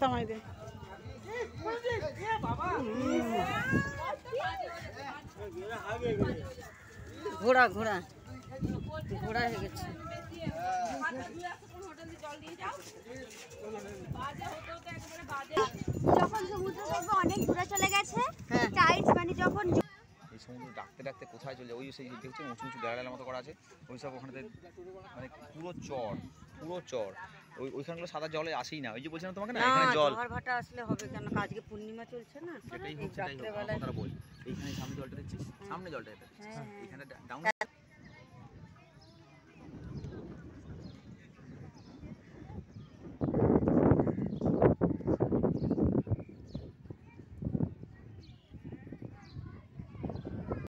থামাই দে। ঘোড়া ঘোড়া ঘোড়া হয়ে গেছে। যখন সমুদ্র দেখবো অনেক দূরে চলে গেছে, টাইড মানে যখন এই সমুদ্র ডাকতে ডাকতে কোথায় চলে, ওই সেই দেখছি উঁচু উঁচু ডালার মতো করা আছে, ওই সব ওখানে মানে পুরো চর ওইখানগুলো সাদা জলে আসেই না। ওই যে বলছিলাম তোমাকে না, এখানে জল ভাটা আসলে হবে কেন, আজকে পূর্ণিমা চলছে না, সেটাই হচ্ছে, তাই কথা বল। এইখানে সামনে জলটা দেখছিস, সামনে জলটা এটা, এখানে ডাউন